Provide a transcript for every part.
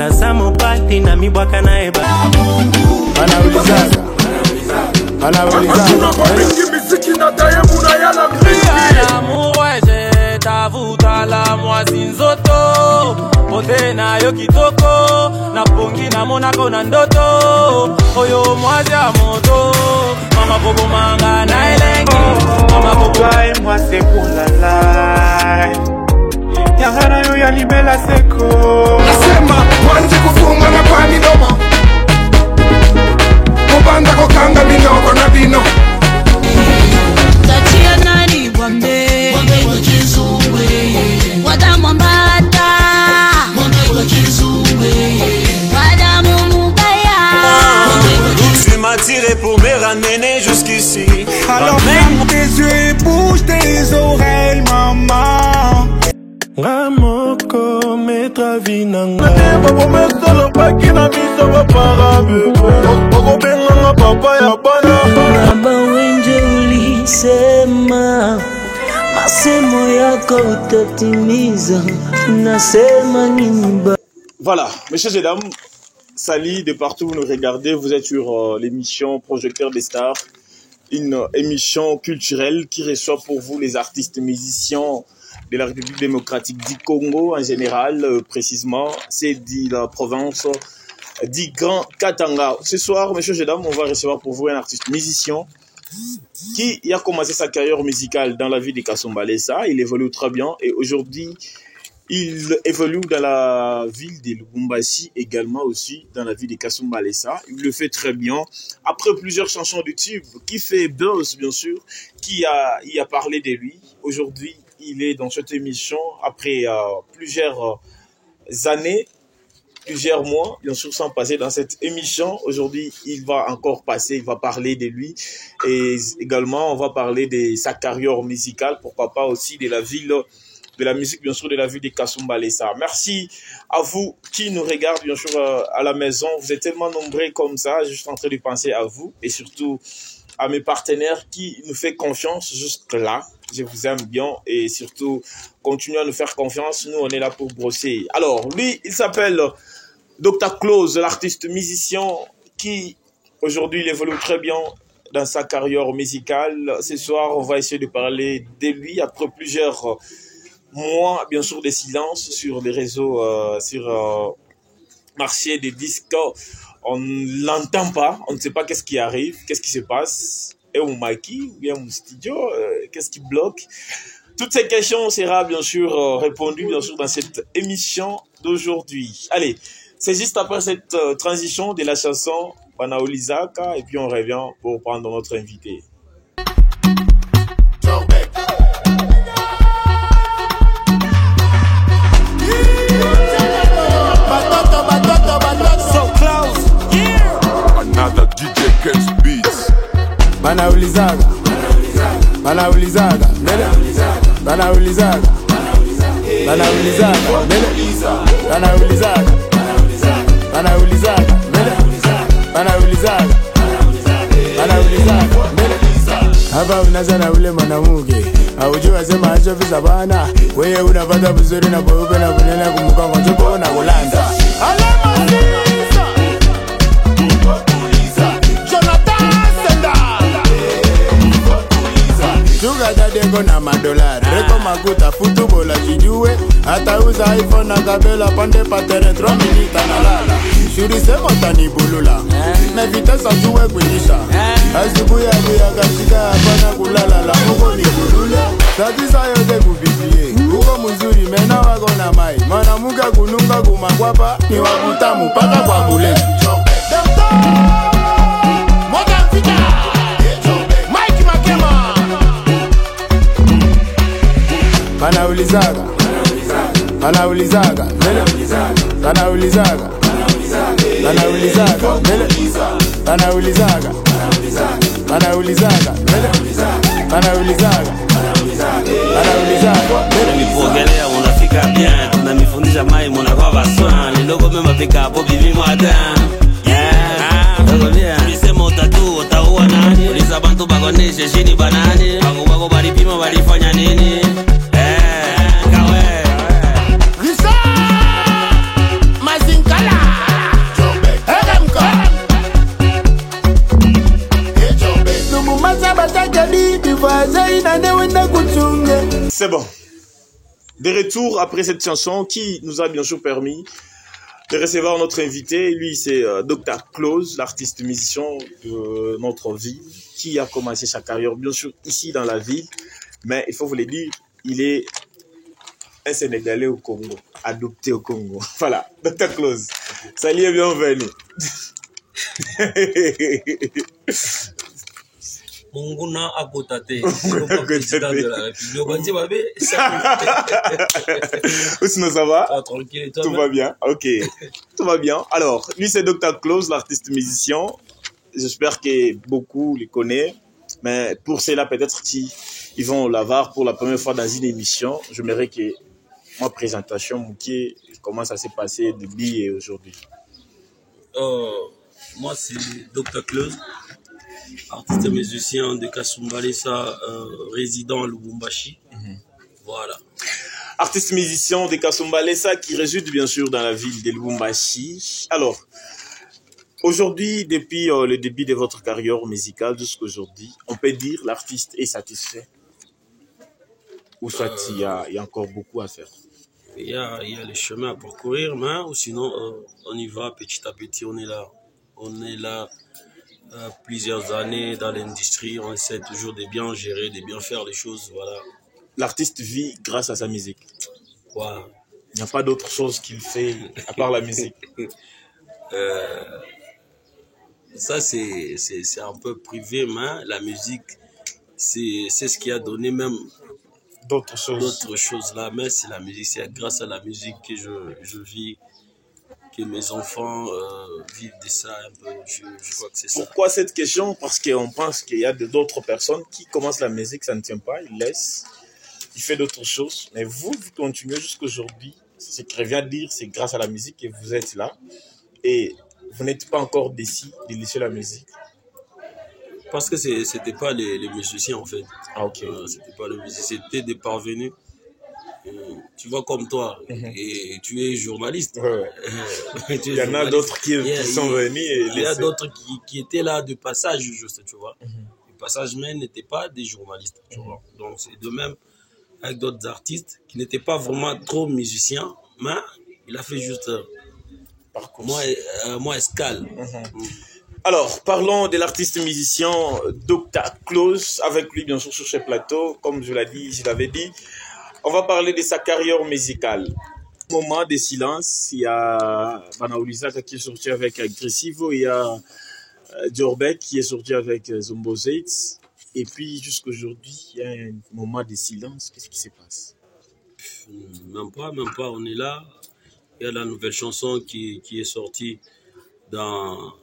Nasamo pati na mibwaka na eba. L'amour ouais j'ai tavuta la moisi nzoto pote na yo kitoko na pongi na monako na ndoto oyo moisi ya moto mama bobo manga na elengi mama bobo et moi c'est pour la life yangana yo ya libela seko nasema manje kufunga na pani doma kubanda kokanga minoko na bino tachia nani wambe wa kizumbe wadamu mbata wa kizumbe wadamu mubaya Tu m'as tiré pour me ramener jusqu'ici. Alors ferme tes yeux et bouge tes oreilles maman Ramoko metra vinanga Babo mesolo pakina miso bapara Boko benga papa ya bana Aba wenje ulisema masemo yako utatimiza nasema nini ba. Voilà, messieurs et dames, salut de partout vous nous regardez, vous êtes sur l'émission Projecteur des Stars, une émission culturelle qui reçoit pour vous les artistes musiciens de la République démocratique du Congo en général, précisément, c'est dit la province du Grand Katanga. Ce soir, messieurs et dames, on va recevoir pour vous un artiste musicien qui a commencé sa carrière musicale dans la ville de Kasumbalesa. Il évolue très bien et aujourd'hui, il évolue dans la ville de Lubumbashi, également aussi dans la ville de Kasumbalesa. Il le fait très bien. Après plusieurs chansons de tube qui fait buzz, bien sûr, qui a parlé de lui. Aujourd'hui, il est dans cette émission après plusieurs années, plusieurs mois, bien sûr, sans passer dans cette émission. Aujourd'hui, il va encore passer, il va parler de lui. Et également, on va parler de sa carrière musicale, pourquoi pas aussi de la ville, de la musique, bien sûr, de la ville de Kasumbalesa. Merci à vous qui nous regardent, bien sûr, à la maison. Vous êtes tellement nombreux comme ça, je suis en train de penser à vous et surtout à mes partenaires qui nous font confiance jusque-là. Je vous aime bien et surtout, continuez à nous faire confiance. Nous, on est là pour brosser. Alors, lui, il s'appelle Dr. Close, l'artiste musicien qui, aujourd'hui, il évolue très bien dans sa carrière musicale. Ce soir, on va essayer de parler de lui après plusieurs mois, bien sûr, de silence sur les réseaux, sur marché des disques. On ne l'entend pas, on ne sait pas qu'est-ce qui arrive, qu'est-ce qui se passe. Et au maquis, ou bien au studio, qu'est-ce qui bloque? Toutes ces questions seront bien sûr répondues bien sûr dans cette émission d'aujourd'hui. Allez, c'est juste après cette transition de la chanson Banaolizaka et puis on revient pour prendre notre invité. So close, yeah. Another DJ gets beats. Banaolizaga Banaolizaga Banaolizaga Banaolizaga Banaolizaga Banaolizaga Banaolizaga hapa unazana ule mwanamuke aujua sema acho visa bana wewe unapata vizuri na kweupe na kunena kumukongo chopo na kulanda Sugar daddy na madolari Reko makuta futubola jijue Hata uza iPhone na kabela pande patere 3 minita na lala Shuri sema tani bulula Na vitesa tuwe kwenyisha Asubuhi ya kashika hapana kulala la mungo ni bulule Satisa yote kubibie Uko mzuri mena wako na mai Mana muka kununga kumakwapa Ni wakutamu paka kwa bule Banaolizaga Banaolizaga Banaolizaga Banaolizaga Banaolizaga Banaolizaga Banaolizaga Nilipogelea unafika bien tunanifundisha mai mnakuwa baswan ndogo mema pika hapo bibi mwadam ndogo bien ulisema utatu utaua nani uliza bantu bagoneshe chini banani bako balipima balifanya nini kawe Risa Mazinkala C'est bon. De retour après cette chanson qui nous a bien sûr permis de recevoir notre invité. Lui, c'est Dr Close, l'artiste musicien de notre ville, qui a commencé sa carrière bien sûr ici dans la ville. Mais il faut vous le dire, il est un Sénégalais au Congo, adopté au Congo. Voilà, Dr Close. Salut et bienvenue. Munguna Akotate, président de la République. Sinon ça va? Tranquille, tout va bien. Ok, tout va bien. Alors, lui c'est Dr Close, l'artiste musicien. J'espère que beaucoup le connaissent. Mais pour ceux-là, peut-être qu'ils vont l'avoir pour la première fois dans une émission, j'aimerais que ma présentation, Mouké, comment ça s'est passé depuis et aujourd'hui. Moi, c'est Dr Close, artiste musicien de Kasumbalesa, résident à Lubumbashi. Voilà. Artiste musicien de Kasumbalesa qui réside bien sûr dans la ville de Lubumbashi. Alors, aujourd'hui, depuis le début de votre carrière musicale jusqu'à aujourd'hui, on peut dire l'artiste est satisfait? Ou soit il y a encore beaucoup à faire? Il y a les chemins à parcourir, mais ou sinon, on y va petit à petit, on est là. On est là plusieurs années dans l'industrie, on essaie toujours de bien gérer, de bien faire les choses, voilà. L'artiste vit grâce à sa musique. Wow. Il n'y a pas d'autre chose qu'il fait à part la musique. Ça, c'est un peu privé, mais la musique, c'est ce qui a donné même d'autres choses là. Mais c'est la musique, c'est grâce à la musique que je vis, que mes enfants vivent de ça un peu. Je crois que c'est ça. Pourquoi cette question? Parce qu'on pense qu'il y a d'autres personnes qui commencent la musique, ça ne tient pas, ils laissent, ils font d'autres choses. Mais vous continuez jusqu'à aujourd'hui. Ce qui revient à dire, c'est grâce à la musique que vous êtes là. Et vous n'êtes pas encore décidé de laisser la musique? Parce que c'était pas les musiciens en fait. Ah ok. C'était pas les musiciens, c'était des parvenus. Tu vois comme toi, et tu es journaliste. Ouais. Il y en a d'autres qui sont venus. Il y a d'autres qui étaient là de passage, juste, tu vois. Le passage même n'étaient pas des journalistes, tu vois. Donc c'est de même avec d'autres artistes qui n'étaient pas vraiment trop musiciens, mais il a fait juste moi escale. Alors, parlons de l'artiste musicien Dr Close, avec lui bien sûr sur ce plateau, comme je l'avais dit. On va parler de sa carrière musicale. Moment de silence, il y a Banaoulizaka qui est sorti avec Aggressivo, il y a Djorbek qui est sorti avec Zombo Zates. Et puis jusqu'à aujourd'hui, il y a un moment de silence. Qu'est-ce qui se passe? Même pas, on est là. Il y a la nouvelle chanson qui est sortie dans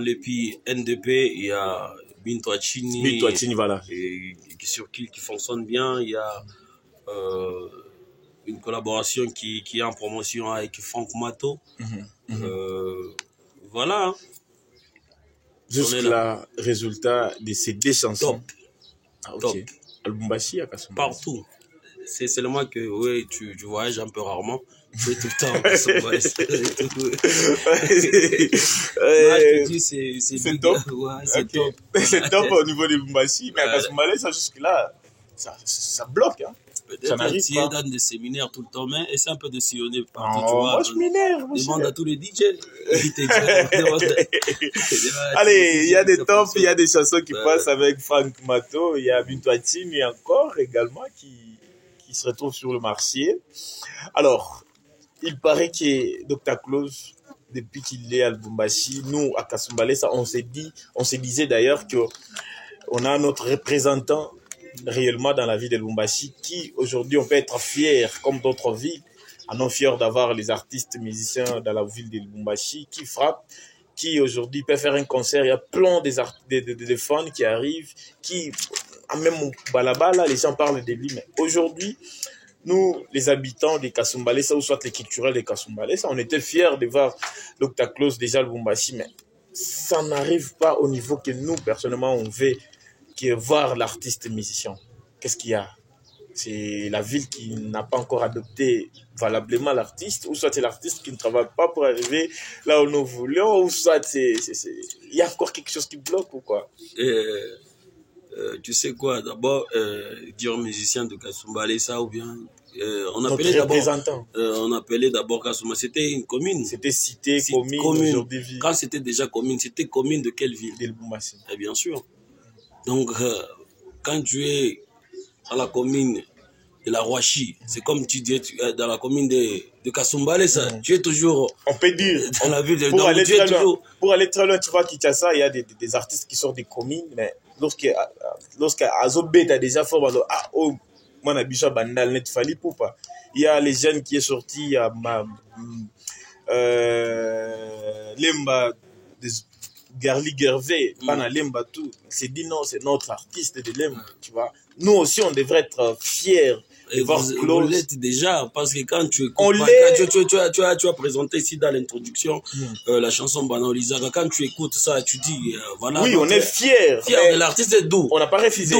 l'épi NDP. Il y a Bintou Achini, voilà. qui fonctionne bien. Il y a une collaboration qui est en promotion avec Franck Mato. Voilà. Jusque-là, résultat de ces deux chansons. Top. Ah, ok. Top. À Lubumbashi, à Kasumbalesa. Partout. C'est seulement que oui, tu voyages un peu rarement. Tu es tout le temps. C'est top. Ouais, c'est top. C'est top au niveau de Lubumbashi, mais à Kasumbalesa, jusque-là, ça bloque. Hein. Peut-être essayer dans des séminaires tout le temps, mais essaie un peu de sillonner partout. Tu vois, moi je m'énerve. Demande à tous les DJ. Allez, il y a des tops, il y a des chansons qui passent avec Franck Mato, il y a Bintou Achini encore également qui se retrouve sur le marché. Alors, il paraît que Dr Close, depuis qu'il est à Lubumbashi, nous à Kasumbalesa, on se disait d'ailleurs qu'on a notre représentant réellement dans la ville de Lubumbashi qui aujourd'hui on peut être fier comme d'autres villes, en non fiers d'avoir les artistes musiciens dans la ville de Lubumbashi qui frappent, qui aujourd'hui peut faire un concert, il y a plein de fans qui arrivent, qui même au Balabala, les gens parlent de lui, mais aujourd'hui nous, les habitants de Kasumbalesa ou soit les culturels de Kasumbalesa, on était fiers de voir Dr Close déjà à Lubumbashi, mais ça n'arrive pas au niveau que nous personnellement on veut, qui est voir l'artiste musicien. Qu'est-ce qu'il y a? C'est la ville qui n'a pas encore adopté valablement l'artiste, ou soit c'est l'artiste qui ne travaille pas pour arriver là où nous voulons, ou soit il y a encore quelque chose qui bloque ou quoi? Tu sais quoi, d'abord, dire musicien de Kasumbalé, ça, ou bien... on appelait d'abord Kasumbalé, c'était une commune. C'était cité, commune. Quand c'était déjà commune, c'était commune de quelle ville? De Lubumbashi. Eh bien sûr. Donc, quand tu es à la commune de la Rouachi, c'est comme tu dis dans la commune de Kasumbalé, ça. Tu es toujours... On peut dire. Dans la ville de... Pour aller très loin, tu vois, Kinshasa, il y a des artistes qui sortent des communes, mais lorsqu'Azobé a déjà fait, moi, Nabisha Bandal, net Fali Poupa. Il y a les jeunes qui est sorti, il y a Lemba, Garli Gervais, Pana Lemba, tout. C'est dit non, c'est notre artiste de Lemba, tu vois. Nous aussi, on devrait être fiers de voir Close. Vous l'êtes déjà, parce que quand tu as présenté ici dans l'introduction la chanson Banolizaka, quand tu écoutes ça, tu dis, voilà. Oui, on est fiers. Fiers de l'artiste d'où? On n'a pas refusé.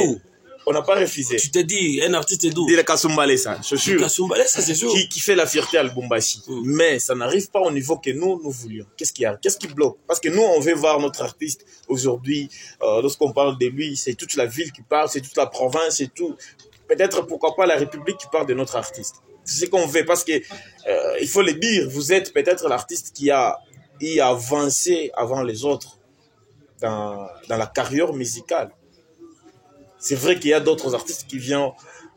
On n'a pas refusé. Tu te dis, un artiste d'où? De Kasumbalé, ça, je suis sûr. Kasumbalé, ça, c'est sûr. Qui fait la fierté à Lubumbashi. Mais ça n'arrive pas au niveau que nous voulions. Qu'est-ce qu'il y a? Qu'est-ce qui bloque? Parce que nous, on veut voir notre artiste aujourd'hui. Lorsqu'on parle de lui, c'est toute la ville qui parle, c'est toute la province, c'est tout. Peut-être, pourquoi pas, la République qui parle de notre artiste. C'est ce qu'on veut. Parce que, il faut le dire, vous êtes peut-être l'artiste qui a avancé avant les autres dans la carrière musicale. C'est vrai qu'il y a d'autres artistes qui viennent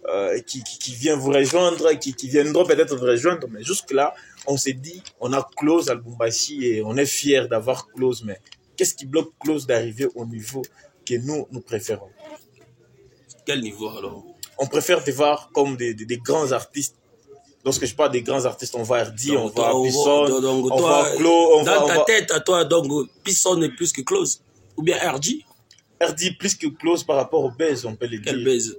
vous rejoindre, qui viendront peut-être vous rejoindre, mais jusque-là, on s'est dit, on a Close à Lubumbashi et on est fiers d'avoir Close, mais qu'est-ce qui bloque Close d'arriver au niveau que nous préférons? Quel niveau alors? On préfère te voir comme des grands artistes. Lorsque je parle des grands artistes, on va RD, on va Pisson, on va Close. Dans ta tête, à toi, donc, Pisson est plus que Close? Ou bien RD? RD plus que Close par rapport au buzz, on peut le dire. Quel buzz?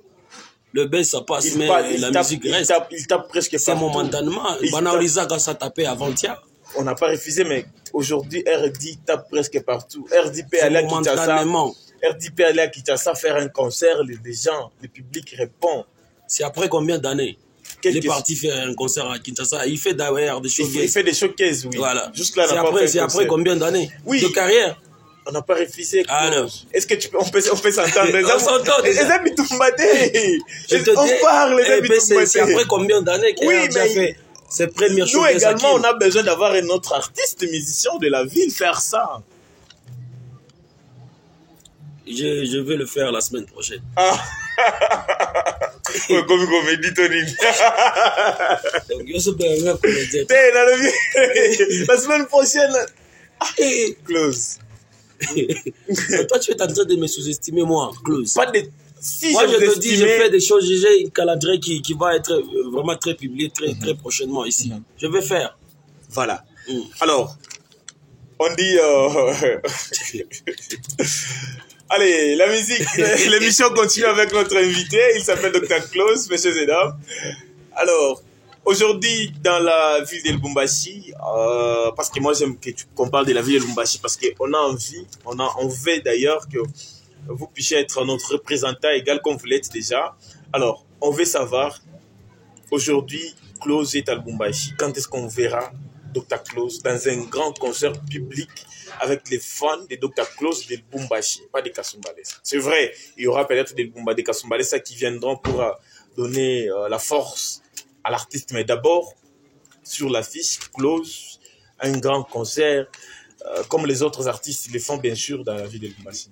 Le buzz, ça passe, mais la musique reste. Il tape presque partout. C'est momentanément. Banolizaka, ça tapait avant-hier. On n'a pas refusé, mais aujourd'hui, RD tape presque partout. RD peut aller à Kinshasa. RD peut aller à Kinshasa faire un concert, les gens, le public répond. C'est après combien d'années? Il est parti faire un concert à Kinshasa. Il fait d'ailleurs des showcases. Il fait des showcases, oui. Voilà. Jusque-là, c'est après combien d'années de carrière? On n'a pas refusé. Alors, est-ce que on peut s'entendre? On s'entend. Les amis Toumbadé. On parle, les amis Toumbadé. C'est après combien d'années qu'il a déjà fait ses premières choses? Nous également, on a besoin d'avoir un autre artiste musicien de la ville faire ça. Je vais le faire la semaine prochaine. Comme on dit Tony. Donc, je sais pas, la semaine prochaine. Close. Toi, tu es en train de me sous-estimer, moi, Close. Pas de... Si moi, je te dis, je fais des choses, j'ai un calendrier qui va être vraiment très publié très prochainement ici. Je vais faire. Voilà. Alors, on dit... Allez, la musique, l'émission continue avec notre invité. Il s'appelle Dr Close, messieurs et dames. Alors, aujourd'hui, dans la ville de Lubumbashi, parce que moi j'aime qu'on parle de la ville de Lubumbashi, parce qu'on a envie, on veut d'ailleurs que vous puissiez être notre représentant égal comme vous l'êtes déjà. Alors, on veut savoir, aujourd'hui, Close est à Lubumbashi. Quand est-ce qu'on verra Dr Close dans un grand concert public avec les fans de Dr Close de Lubumbashi, pas de Kasumbalé? C'est vrai, il y aura peut-être des Kasumbalé qui viendront pour donner la force à l'artiste, mais d'abord, sur l'affiche, Close, un grand concert, comme les autres artistes le font bien sûr dans la ville de Lubumbashi.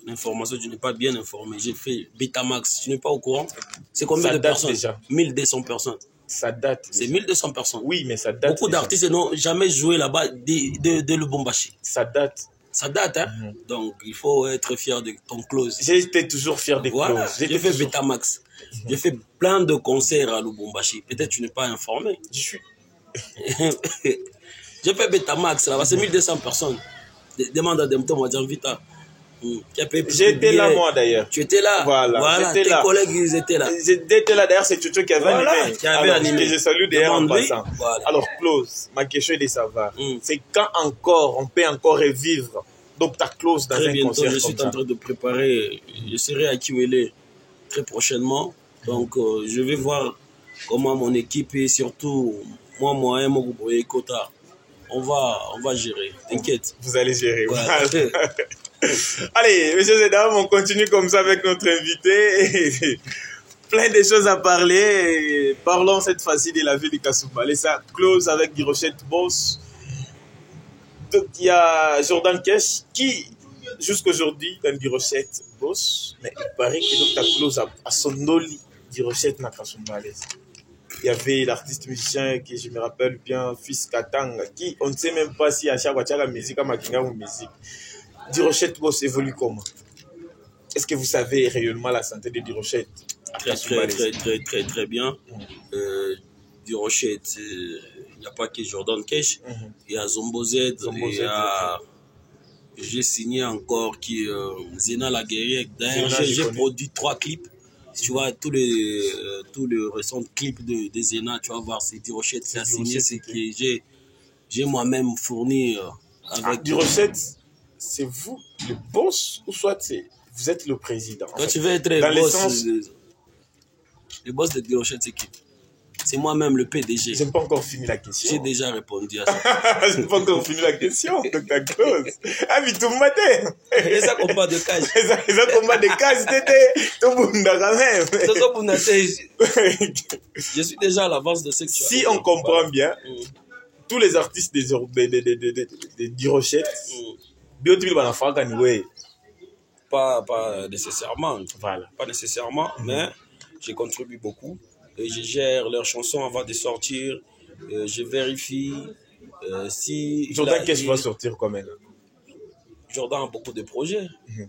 Information, tu n'es pas bien informé. J'ai fait Betamax, tu n'es pas au courant? C'est combien de personnes déjà? 1200 personnes. Ça date. C'est 1200 personnes. Oui, mais ça date. Beaucoup d'artistes n'ont jamais joué là-bas de Lubumbashi. Ça date. Ça date, hein? Donc, il faut être fier de ton Close. J'étais toujours fier de voilà. Close. J'ai fait Betamax. J'ai fait plein de concerts à Lubumbashi. Peut-être tu n'es pas informé. Je suis. J'ai fait Betamax là-bas. C'est 1200 personnes. Demande à Demto, on va dire vite. J'étais là, moi, d'ailleurs. Tu étais là? Voilà. Tes collègues, ils étaient là. J'étais là, d'ailleurs, c'est Tutu qui avait animé. Qui avait animé. Je salue d'ailleurs en passant. Voilà. Alors, Close, ma question est de savoir. C'est quand encore, on peut encore revivre Dr Close dans un concert je suis en train de préparer. Je serai à Kiwele très prochainement. Donc, je vais voir comment mon équipe et surtout moi, Moguboye Kota, on va gérer. T'inquiète. Vous allez gérer. Voilà. Allez, messieurs et dames, on continue comme ça avec notre invité. Plein de choses à parler. Parlons cette fois-ci de la ville de Kasumba. Allez, ça close avec Dirochette Boss. Donc, il y a Jordan Kesh qui, jusqu'aujourd'hui, dans Dirochette Boss, mais il paraît que Dr. Close a son noli Dirochette na Kasumba. Il y avait l'artiste musicien qui, je me rappelle bien, Fils Katanga, qui, on ne sait même pas si à chaque fois la musique, à Makinga ou musique. Dirochette Boss évolue comment? Est-ce que vous savez réellement la santé de Dirochette? Très bien. Dirochette, il n'y a pas que Jordan Kesh, il y a Zombo Z, il y a... J'ai signé encore qui Zena la guerrière. D'ailleurs, j'ai produit 3 clips. Si tu vois tous les récents clips de Zena, tu vas voir, c'est Dirochette qui a signé, c'est que j'ai moi-même fourni avec... Dirochette, c'est vous le boss ou soit vous êtes le président? Quand tu veux être le boss de Dirochette, c'est qui? C'est moi-même le PDG. Je n'ai pas encore fini la question. J'ai déjà répondu à ça. Je n'ai pas encore fini la question, Dr. Close. Ah, mais tout le matin. Les combats de cage. Les combats de cage, c'était tout le monde quand même. Je suis déjà à l'avance de ce que tu as. Si on comprend bien, tous les artistes de Dirochette, pas nécessairement. Voilà. Pas nécessairement, mais je contribue beaucoup. Je gère leurs chansons avant de sortir. Je vérifie si... Jordan, qu'est-ce qui va sortir quand même? Jordan a beaucoup de projets.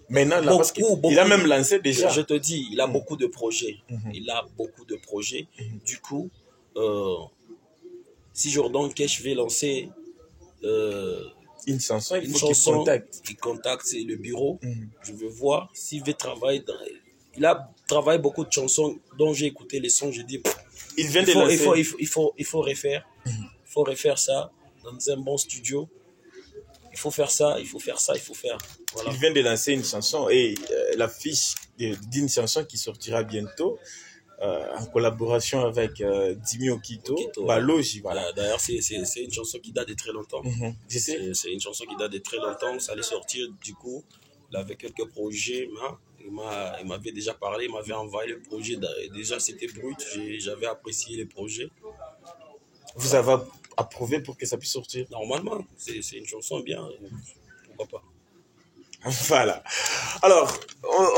Maintenant, là, parce qu'il a même lancé déjà. Je te dis, il a beaucoup de projets. Il a beaucoup de projets. Du coup, si Jordan Kesh veut lancer une chanson, il faut qu'il contacte. Il contacte le bureau. Je veux voir s'il veut travailler dans... Il a travaillé beaucoup de chansons dont j'ai écouté les sons. Je dis, il faut refaire. Il faut refaire ça dans un bon studio. Il faut faire ça, il faut faire ça, il faut faire. Voilà. Il vient de lancer une chanson et l'affiche d'une chanson qui sortira bientôt en collaboration avec Dimi Okito. Balogi, voilà. D'ailleurs, c'est une chanson qui date de très longtemps. Je sais. C'est une chanson qui date de très longtemps. Ça allait sortir du coup. Il avait quelques projets. Il m'avait déjà parlé, il m'avait envoyé le projet. Déjà, c'était brut. J'avais apprécié les projets. Vous avez approuvé pour que ça puisse sortir? Normalement, c'est une chanson bien. Pourquoi pas? Voilà. Alors,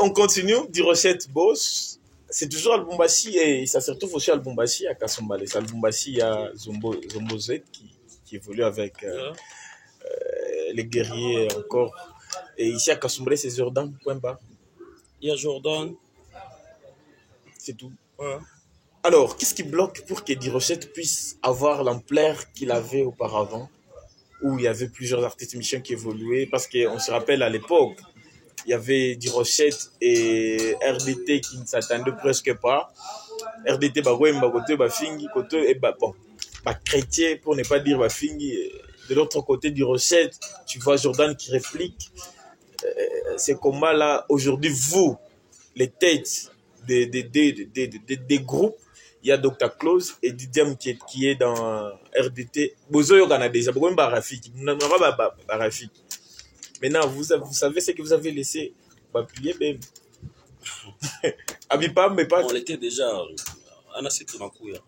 on continue. Dirochette Boss, c'est toujours à Lubumbashi et ça se retrouve aussi à Lubumbashi, à Kasumba. À Lubumbashi, il y a Zombo Z qui évolue avec les guerriers encore. Et ici à Kasumba, c'est Jordan, point bas. Il y a Jordan. C'est tout. Ouais. Alors, qu'est-ce qui bloque pour que Dirochette puisse avoir l'ampleur qu'il avait auparavant, où il y avait plusieurs artistes musiciens qui évoluaient? Parce qu'on se rappelle à l'époque, il y avait Dirochette et RDT qui ne s'attendaient presque pas. RDT, Fingi, chrétien, pour ne pas dire Fingi. De l'autre côté, Dirochette, tu vois Jordan qui réplique. Ces combats-là, aujourd'hui, vous, les têtes des groupes, il y a Dr. Close et Didiam qui est dans RDT. Bozo Yogana déjà, maintenant, vous savez ce que vous avez laissé. Mais pas. On était déjà.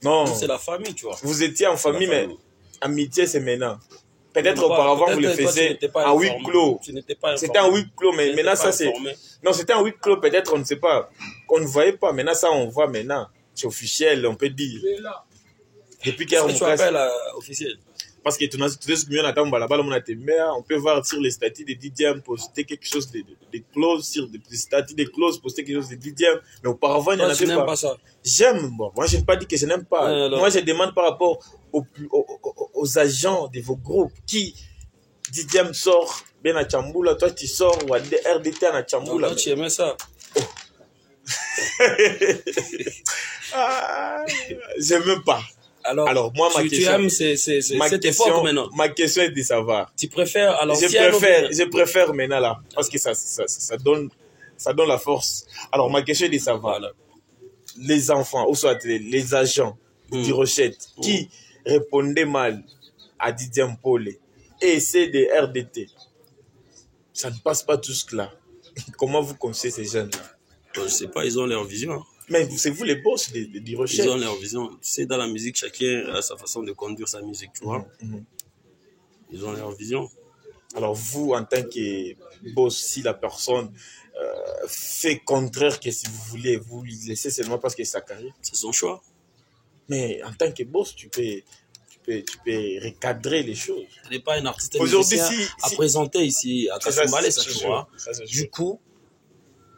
Non. C'est la famille, tu vois. Vous étiez en famille, mais amitié, c'est maintenant. Peut-être auparavant, vous le faisiez en huis clos. C'était en huis clos, mais maintenant, ça c'est... Non, c'était en huis clos, peut-être, on ne sait pas. On ne voyait pas. Maintenant, ça, on voit maintenant. C'est officiel, on peut dire. Depuis qu'est-ce que tu appelles officiel? Parce que on peut voir sur les statuts de Didiam poster quelque chose de close, sur des statuts de close poster quelque chose de Didiam. Mais auparavant, il n'y en avait pas. Pas ça. J'aime, bon, moi je n'ai pas dit que je n'aime pas. Moi je demande par rapport aux agents de vos groupes qui Didiam sort bien à Chamboula, toi tu sors ou à RDT à Chamboula. Tu aimais ça? Je n'aime pas. Alors moi, ma question, ma question est de savoir. Tu préfères alors je préfère maintenant là, parce que ça donne la force. Alors ma question est de savoir, les enfants, ou soit les agents de Dirochette, qui répondaient mal à Didier Mpole et c'est des RDT, ça ne passe pas jusque-là. Comment vous conseillez ces jeunes-là? Je ne sais pas, ils ont leur vision. Mais c'est vous les boss des recherches. Ils ont leur vision. Tu sais, dans la musique, chacun a sa façon de conduire sa musique, tu vois. Ils ont leur vision. Alors vous, en tant que boss, si la personne fait contraire que si vous voulez, vous lui laissez seulement parce que c'est sa carrière. C'est son choix. Mais en tant que boss, tu peux recadrer les choses. Ce n'est pas un artiste aujourd'hui à présenter ici à Kasumbalé, ça, tu vois. Du coup,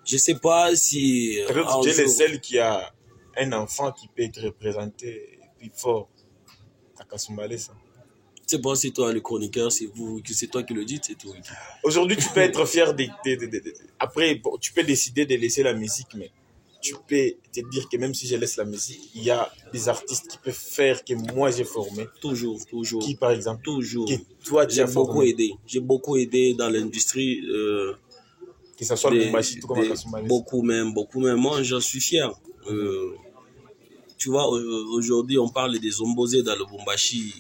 je ne sais pas si... Peut-être que tu es le seul qui a un enfant qui peut être représenté plus fort à Kasumbalé, ça. C'est pas si toi le chroniqueur, c'est toi qui le dites, c'est tout. Aujourd'hui, tu peux être fier après, tu peux décider de laisser la musique, mais tu peux te dire que même si je laisse la musique, il y a des artistes qui peuvent faire que moi j'ai formé. Toujours. Qui, par exemple? Toujours. Que toi, tu as beaucoup aidé. J'ai beaucoup aidé dans l'industrie. Que ce soit le Bumbashi, tout comme à Kasumbalé. Beaucoup même. Moi, j'en suis fier. Tu vois, aujourd'hui, on parle des Zombosé dans le Bumbashi.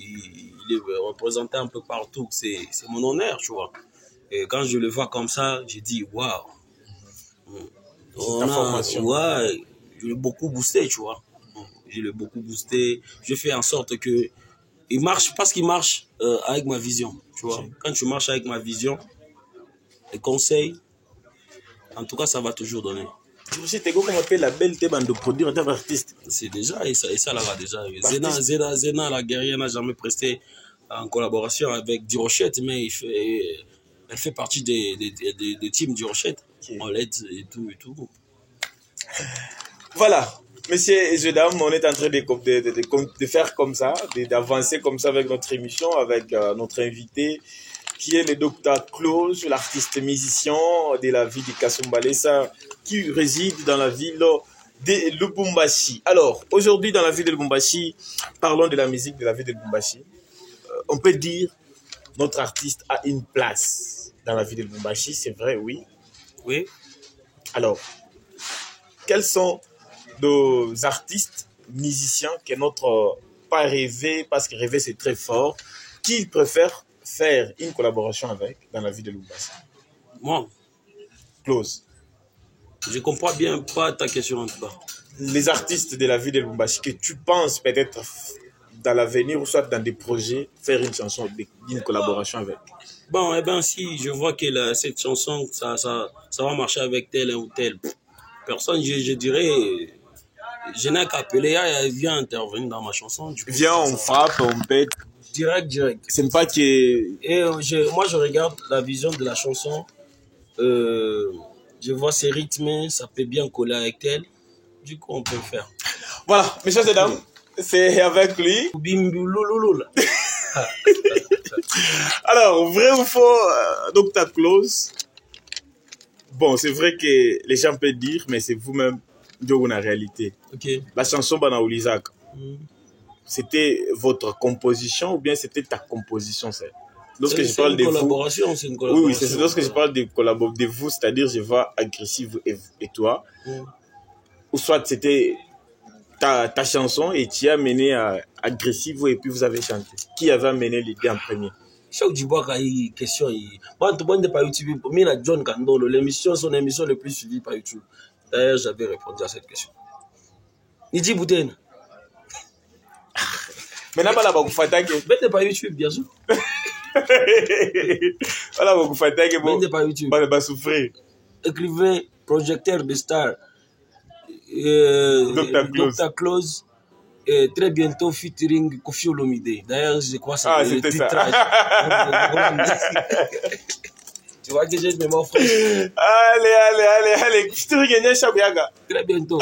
Il est représenté un peu partout. C'est mon honneur, tu vois. Et quand je le vois comme ça, j'ai dit, waouh. Ouais, je l'ai beaucoup boosté, tu vois. Je l'ai beaucoup boosté. Je fais en sorte que il marche parce qu'il marche avec ma vision, tu vois. Quand tu marches avec ma vision, les conseils, en tout cas, ça va toujours donner. Tu sais, t'es comment on appelle la belle bande de produire en tant qu'artiste. C'est déjà, et ça là va déjà. Zena, la guerrière, n'a jamais presté en collaboration avec Durochette, mais elle fait partie des teams Durochette. Okay. On l'aide et tout. Voilà, messieurs et dames, on est en train de faire comme ça, d'avancer comme ça avec notre émission, avec notre invité, qui est le Dr Claus, l'artiste musicien de la ville de Kasumbalé, qui réside dans la ville de Lubumbashi. Alors, aujourd'hui, dans la ville de Lubumbashi, parlons de la musique de la ville de Lubumbashi. On peut dire notre artiste a une place dans la ville de Lubumbashi, c'est vrai, oui. Oui. Alors, quels sont nos artistes, musiciens que notre pas rêvé, parce que rêver c'est très fort, qu'ils préfèrent faire une collaboration avec dans la ville de Lubumbashi? Moi. Close. Je comprends bien pas ta question en tout cas. Les artistes de la ville de Lubumbashi que tu penses peut-être dans l'avenir ou soit dans des projets faire une chanson, une collaboration avec. Bon, eh bien, si je vois que cette chanson, ça va marcher avec tel ou tel, personne, je dirais, je n'ai qu'à appeler, elle vient intervenir dans ma chanson. Viens, on frappe, on pète. Direct. C'est pas que... Et moi, je regarde la vision de la chanson, je vois ses rythmes, ça peut bien coller avec tel, du coup, on peut le faire. Voilà, mes chers et dames, c'est avec lui. Alors, vrai ou faux, Dr Claus? Bon, c'est vrai que les gens peuvent dire, mais c'est vous-même qui avez la réalité. Okay. La chanson Banaoulizak, c'était votre composition ou bien c'était ta composition? Lorsque je parle de vous, c'est une collaboration. Oui, c'est lorsque je parle de vous, c'est-à-dire je vois Agressive et toi, ou soit c'était ta chanson et tu as mené à Agressive et puis vous avez chanté. Qui avait mené l'idée en premier? Chaque fois qu'il y a une question, moi, tout le monde n'est pas YouTube. Pour moi, John Kandolo, l'émission, son émission le plus suivie par YouTube. D'ailleurs, j'avais répondu à cette question. Nidi Bouten. Maintenant, voilà, vous faites mais n'est pas YouTube, bien sûr. Voilà, vous faites mais n'est pas YouTube. Bah, souffrir. Écrivain, projecteur de star. Dr Claus. Et très bientôt featuring Koffi Olomide. D'ailleurs, je crois que c'est le titrage. Tu vois que j'ai une mémoire fraîche. Allez. Très bientôt.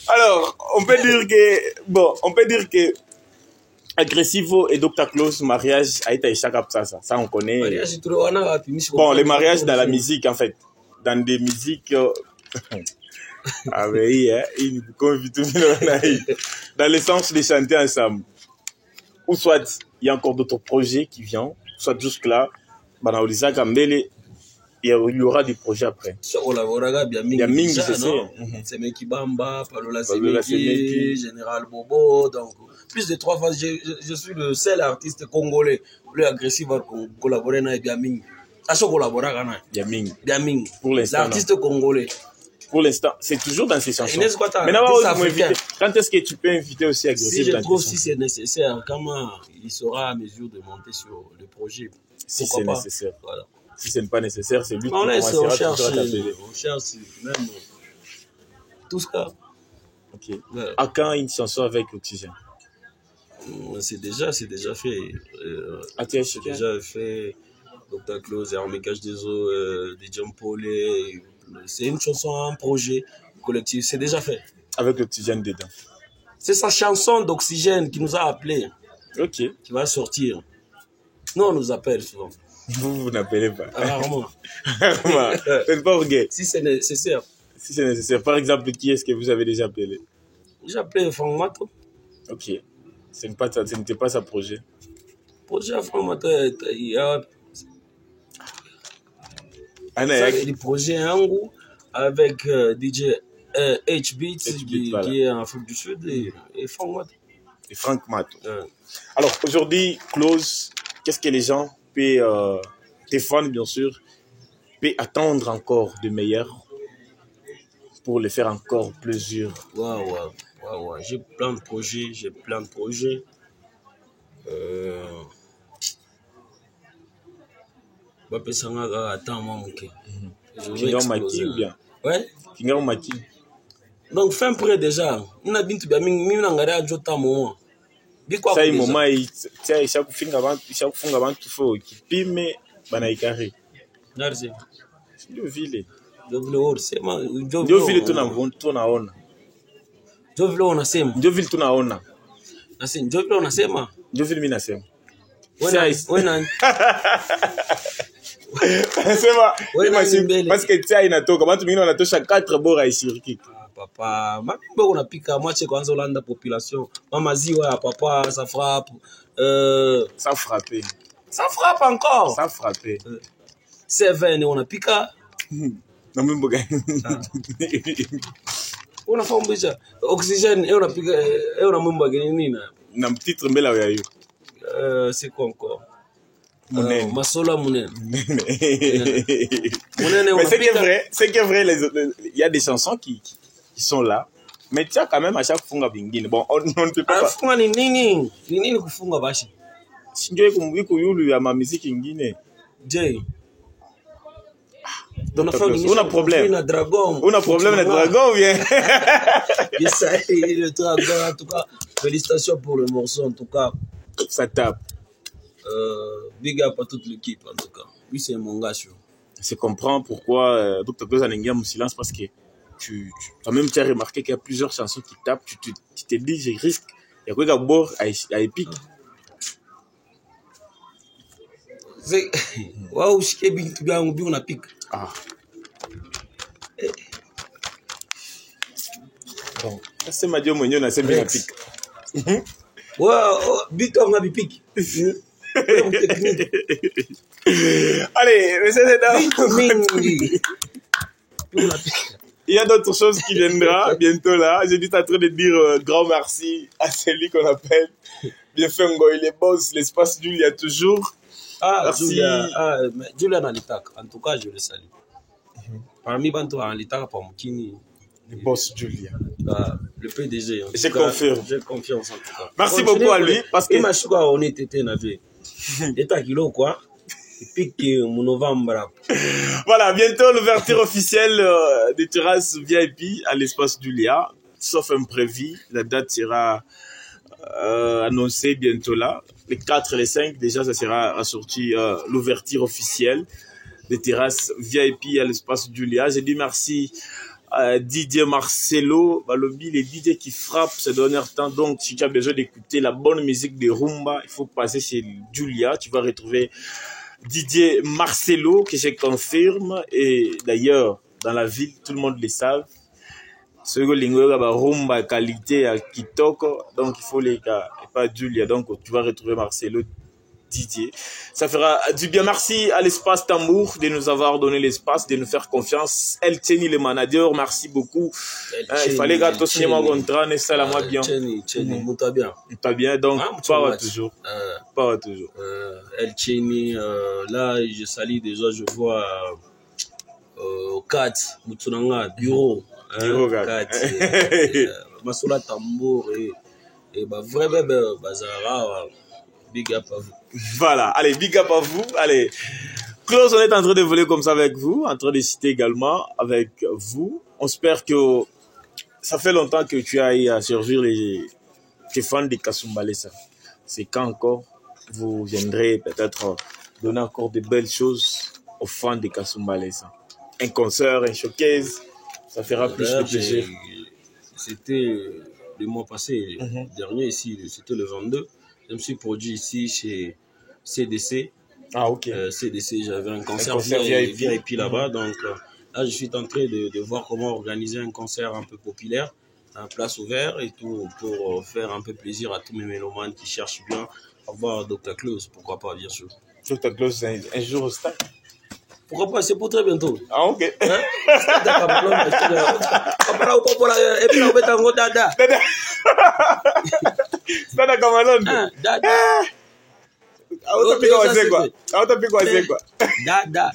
Alors, on peut dire que Agressivo et Dr Claus, mariage a été échappé ça, on connaît. Bon, les mariages dans la musique, en fait. Dans des musiques... Ah oui, dans le sens de chanter ensemble. Ou soit, il y a encore d'autres projets qui viennent, soit jusque-là, Banaoulisa Gambele, il y aura des projets après. Biaming, c'est ça. C'est Meki Bamba, Palola Semeki, Général Bobo. Donc, plus de 3 fois, je suis le seul artiste congolais plus agressif à collaborer avec Biaming. À ce collaborer avec Biaming. Pour l'instant. L'artiste congolais. Pour l'instant, c'est toujours dans ces chansons. Maintenant, quand est-ce que tu peux inviter aussi agressif? Si je trouve si c'est nécessaire, comment il sera à mesure de monter sur le projet. Si c'est nécessaire. Voilà. Si ce n'est pas nécessaire, c'est lui qui on cherche même tout ce cas. Ok. Ouais. À quand une chanson avec Oxygène? C'est déjà fait. C'est déjà fait. Dr. Close, Armégage des eaux, DJ Paulé. C'est une chanson, un projet collectif. C'est déjà fait. Avec l'Oxygène dedans. C'est sa chanson d'Oxygène qui nous a appelés. Ok. Qui va sortir. Nous, on nous appelle souvent. Vous n'appelez pas. Rarement. C'est pas orgueil. Si c'est nécessaire. Si c'est nécessaire. Par exemple, qui est-ce que vous avez déjà appelé? J'ai appelé Franck Mato. Ok. Ce n'était pas sa projet. Projet Franck Mato, il y a des projets Angou avec DJ H-Beats qui est en Afrique du Sud et Franck Mato. Et Franck Mato. Alors, aujourd'hui, Close, qu'est-ce que les gens peuvent, tes fans bien sûr, peuvent attendre encore de meilleur pour les faire encore plaisir? Ouais. J'ai plein de projets. Attends, moi, ok. Maki ou bien? Ouais. Kinga Maki. Donc, fin prêt déjà. On a bien tout bien, mais on a regardé à Jota moment. Ça y est, moment, il chaque fois avant tout faut qui pime, banaïkari. Merci. Jovile. Jovile, c'est ma. Jovile, tu n'as on. Jovile, on a sema. Jovile, tu n'as on. Asi, Jovile, on a sema. Jovile, mina sema. Wena. Sema. Parce que tia inatoka. Bantu mingine wanatosha 4 bora ishiriki. Papa, mambo unapika mwache kwanza Olanda population. Mama ziwa papa ça frappe. Ça frappe. Ça frappe encore. Ça frappe. Seven unapika. Na mambo gani? Unafahamu bija. Oxygène unapika una mambo gani nini? Na titre mbela ya yo. C'est quoi encore? Mounene. Masola Mounene. Mais c'est que vrai, il y a des chansons qui sont là. Mais tu as quand même à chaque fois bingine. Bon, on ne peut pas. Funga ni nini kufunga bashi? Sinjwe kumwiko yulu ya mamiziki ingine. J. On a problème. On a dragon. On a problème avec dragon ou bien? Yes, le dragon en tout cas. Félicitations pour le morceau en tout cas. Ça tape. Big up à toute l'équipe en tout cas. Lui c'est mon gars. Je comprends pourquoi Dr. Close a négligé mon silence parce que tu as remarqué qu'il y a plusieurs chansons qui tapent. Tu te dis je risque. Il y a quoi d'abord à épique. Waouh, je suis bien on a pique. Ah. Bon, c'est ma dieu mon on a c'est bien pique. Waouh, big on a pique. Allez, mais c'est il y a d'autres choses qui viendront bientôt là. J'ai dit en train de dire grand merci à celui qu'on appelle Bienfengo, il est boss, l'espace Julia toujours. Merci. Julia dans l'état. En tout cas, je le salue. Parmi Banto en l'état, pour Mukini. Le boss Julia. Le PDG. Je confirme. J'ai confiance en tout cas. Merci beaucoup à lui. Parce que. On était navé. État kilo quoi. Voilà, bientôt l'ouverture officielle des terrasses VIP à l'espace Julia. Sauf imprévu, la date sera annoncée bientôt là. Les 4 et les 5, déjà, ça sera assorti l'ouverture officielle des terrasses VIP à l'espace Julia. J'ai dit merci à DJ Marcelo, Balobi, les DJ qui frappent ce dernier temps. Donc, si tu as besoin d'écouter la bonne musique de Rumba, il faut passer chez Julia. Tu vas retrouver DJ Marcelo, que je confirme. Et d'ailleurs, dans la ville, tout le monde le savent. Ce que l'ingénieur a Rumba qualité à Kitoko. Donc, il faut les gars, et pas Julia. Donc, tu vas retrouver Marcelo Didier. Ça fera du bien. Merci à l'espace Tambour de nous avoir donné l'espace, de nous faire confiance. El Tcheni, le manager, merci beaucoup. Il fallait que tu signes mon contrat, et ça, moi bien. Tcheni, t'as bien. T'as bien, donc, pas toujours. Pas toujours. El Tcheni, là, je salue déjà, je vois Kat, Mutsunanga, Bureau. Kat, Masoula Tambour, et vraiment, Bazara, big up à vous. Voilà, allez, big up à vous. Allez, Klaus, on est en train de voler comme ça avec vous, en train de citer également avec vous. On espère que ça fait longtemps que tu ailles à servir les fans de Kasumbalesa. C'est quand encore vous viendrez peut-être donner encore de belles choses aux fans de Kasumbalesa. Un concert, un showcase, ça fera plus de plaisir. C'était le mois passé, dernier ici, c'était le 22. Je me suis produit ici chez CDC. Ah, ok. CDC, j'avais un concert VIP là-bas. Donc là, je suis en train de voir comment organiser un concert un peu populaire, à place ouverte et tout, pour faire un peu plaisir à tous mes mélomanes qui cherchent bien à voir Dr. Klaus. Pourquoi pas, bien sûr. Dr. Klaus, un jour au stade. Pourquoi pas, c'est pour très bientôt. Ah, ok. Hein? Stade à Camalon. Dada. Dada.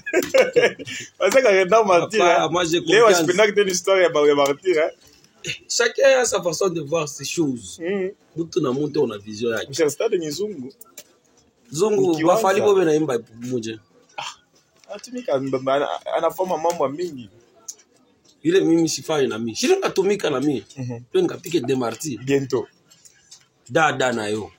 Chacun a sa façon de voir ces choses. Nous, on a monté, on a vision. Zungu, il va falloir que vous ayez il est mimi sifa une amie. Si l'on a tomé un ami, on a piqué des martyrs. Bientôt. Dada na yo.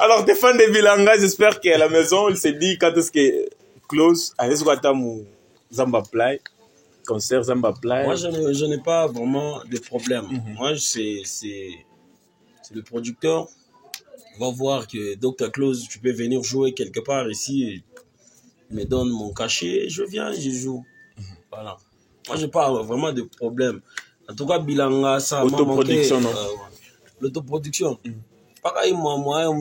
Alors, des fans de Bilanga, j'espère qu'à la maison, il s'est dit quand est-ce que Klaus, allez se voir Zamba Play, concert Zamba Play. Moi, je n'ai pas vraiment de problème. Moi, c'est le producteur. Va voir que Dr. Klaus, tu peux venir jouer quelque part ici, il me donne mon cachet, je viens, je joue. Voilà. Moi, je n'ai pas vraiment de problème. En tout cas, Bilanga, ça m'a manqué. L'autoproduction. Pareil, moi, on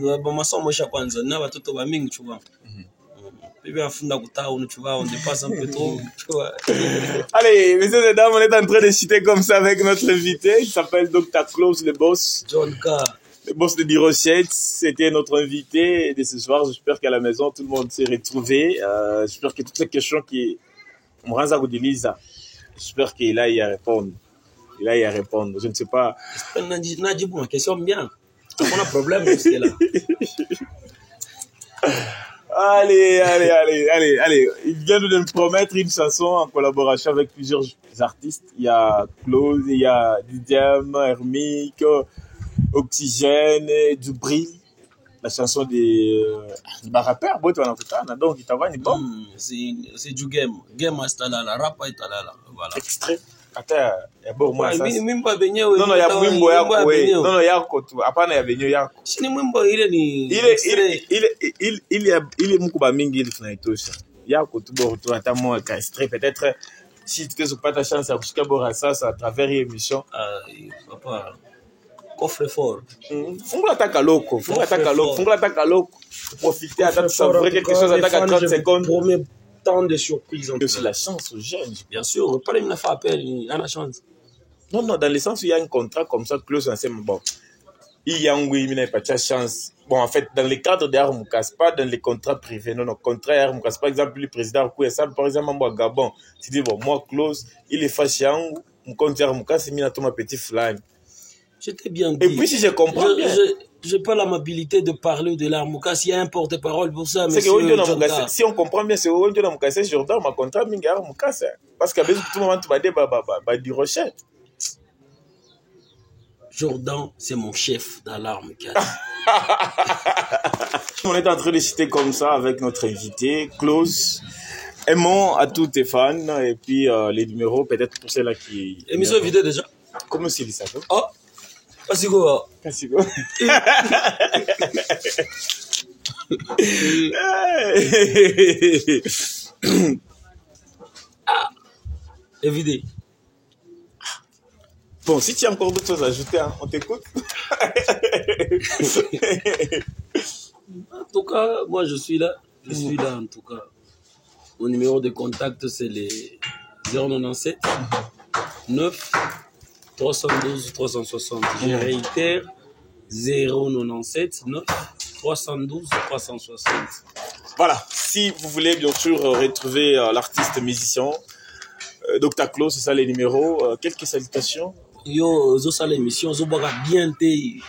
dépasse un peu trop. Allez, messieurs et dames, on est en train de citer comme ça avec notre invité. Il s'appelle Dr. Klaus, le boss. John K. Le boss de Dirochette, c'était notre invité de ce soir. J'espère qu'à la maison, tout le monde s'est retrouvé. J'espère que toutes les questions qui me rendent à Goudiliza, j'espère qu'il a y à répondre. Il a y à répondre. Je ne sais pas. Nadji, pour ma question, bien. On a un problème, c'est là. Allez. Il vient de nous promettre une chanson en collaboration avec plusieurs artistes. Il y a Claude, il y a Didiam, Hermique, Oxygène, Dubril. La chanson des rappeurs, donc il t'envoie une bombe. C'est du game. Game est là, la rap est là. Voilà. Extrait. Attends, il y a beaucoup de il non, il y a Mwimbo Yako. Non, Yako tu. Apana ya benyo Yako. Sini Mwimbo ile ni il est Mukuba mingi il tunaitosha. Yako tu bo tu ata mo extrait peut-être si tu n'as pas ta chance à buscar Borassa à travers l'émission. Papa coffre fort. Fungula taka loko. Profiter à savourer quelque chose à 30 secondes. Tant de surprises. C'est la chance aux jeunes. Bien sûr, pas les fait appel, il a la chance. Non, dans le sens où il y a un contrat comme ça, close ensemble. Bon, il y a un oui, il n'a pas de chance. Bon, en fait, dans le cadre de Armoukas, pas dans les contrats privés. Non, contrat Armoukas. Par exemple, le président Kouessa, par exemple, moi, Gabon, tu dis, bon, moi, close, il est fâché, mon compte Armoukas, il m'a mis à petit flan. J'étais bien dit. Et puis, si je comprends bien. Je n'ai pas l'amabilité de parler de l'Armoukas. Il y a un porte-parole pour ça, monsieur. Si on comprend bien, c'est Owenjo Namoukas, Jordan, ma contrat, Minga Armoukas. Parce qu'à tout moment, tu vas dire, du Rochette. Jordan, c'est mon chef dans l'Armoukas. On est en train de citer comme ça avec notre invité, Klaus. Aimons à tous tes fans. Et puis, les numéros, peut-être pour ceux-là qui. Émission vidéo déjà. Comment c'est ça? Oh! Pasigo. Ah, évidé. Bon, si tu as encore d'autres choses à ajouter, hein, on t'écoute. En tout cas, moi je suis là. Je suis là en tout cas. Mon numéro de contact c'est les 097 9 312 360. Je réitère 097 9 312 360. Voilà, si vous voulez bien sûr retrouver l'artiste musicien, Dr Claude, c'est ça les numéros. Quelques salutations. Yo, zo sala émission, zo boka bien te,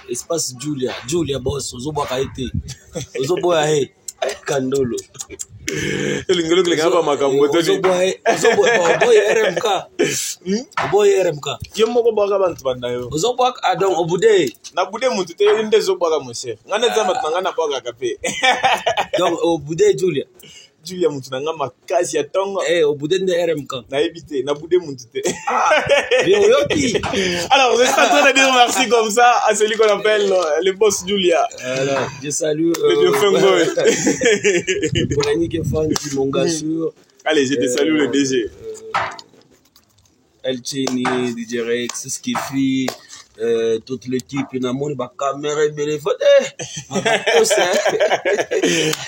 espace Julia boss, zo boka été. Zo boya he, kandolo. Lingolo klinga ba makambo to. Zo boy RMK. Boy RMK. Yo moko boka bantu banda yo. Zo boka adon obude. Na bude muntu te inde zo boka mose. Ngana zama tangana boka kape. Donc obude Julia muntu nanga makasi ya tongo. Au bout de RMK. Na évité, na boudé muntu te. Alors, je suis en train de dire merci comme ça à celui qu'on appelle le boss Julia. Alors, je salue le vieux Fengoy. Mon gars sûr. Allez, je te salue le DG. El Cheni, DJ Rex, Skiffy, toute l'équipe, il y a ma caméra, mais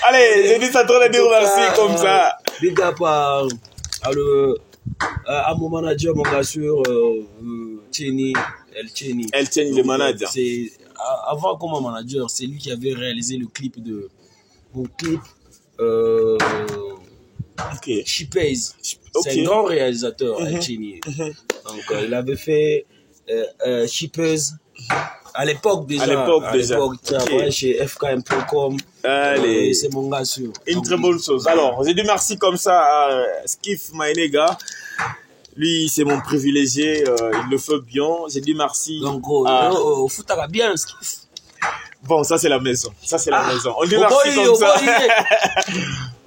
allez, je dis ça trop de dire merci comme ça. Big up à mon manager, mon gars sûr, Cheni, El Cheni. El Cheni, le manager. Avant comme manager, c'est lui qui avait réalisé le clip de mon clip. Okay. Chipaze. C'est un grand réalisateur, El Cheni. Donc, il avait fait Chipaze à l'époque déjà. Okay. Chez fkm.com. Allez. C'est mon gars sûr. Une très bonne chose. Alors, j'ai dit merci comme ça à Skiff Maenega. Lui, c'est mon privilégié. Il le fait bien. J'ai dit merci. Donc, au foot, t'as bien Skiff. Bon, ça c'est la maison. Ça c'est la maison. On dit merci comme ça.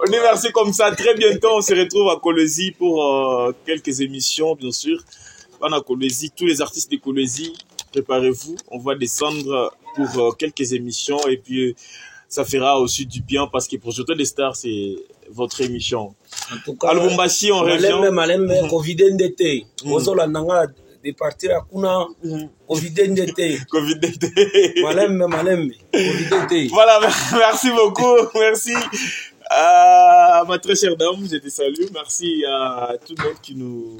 On dit merci comme ça. Très bientôt, on se retrouve à Kolwezi pour quelques émissions, bien sûr. On a Kolwezi, tous les artistes de Kolwezi, préparez-vous. On va descendre pour quelques émissions et puis ça fera aussi du bien parce que pour Projecteur des Stars, c'est votre émission. En tout cas, à Lubumbashi, on revient. Malem, Covid d'été. De partir à Kuna, Covid d'été. Covid d'été. Malem, Covid d'été. Voilà, merci beaucoup. Merci à ma très chère dame, je te salue. Merci à tout le monde qui nous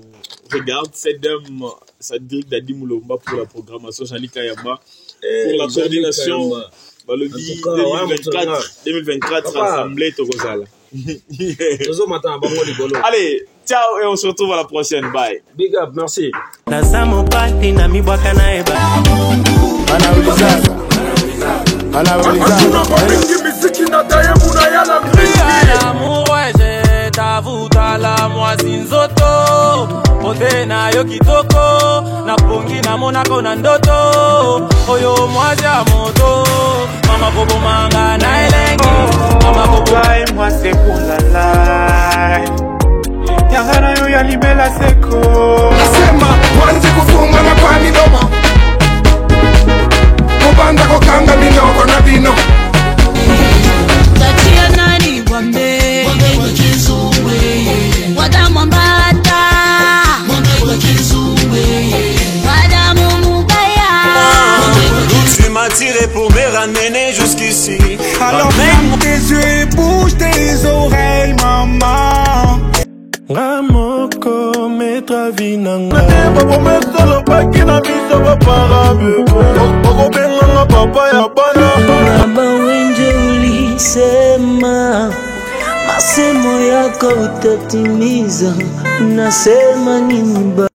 regarde. Cette dame, Cédric Dadi Moulomba pour la programmation, Jean-Luc Kayamba pour la coordination. Le 2024 rassemblé Togozala. Allez, ciao et on se retrouve à la prochaine. Bye. Big up, merci. L'amour, ouais, j'ai t'avoue, t'as la moisine zoto. Pote na yo kitoko, na pongi na monako na ndoto. Oyo mwazi ya moto, mama bobo manga na elengi. Mama bobo Lai, moi c'est pour la life. Yangana yo ya libela seko. Nasema, mwanzi kufunga na kwa midoma. Kubanda kukanga minoko na bino. Tatia nani wambe wajizumwe wadamu mbata wajizumwe wadamu mubaya. Tu m'as tiré pour me ramener jusqu'ici. Alors ferme tes yeux et bouge tes oreilles, maman. Ramoko metra vinanga. Bako mesala baki na miso bapara bebe. Bako benga papa ya bana. Baba wenje ulisema masemo yako utatimiza, nasema nini?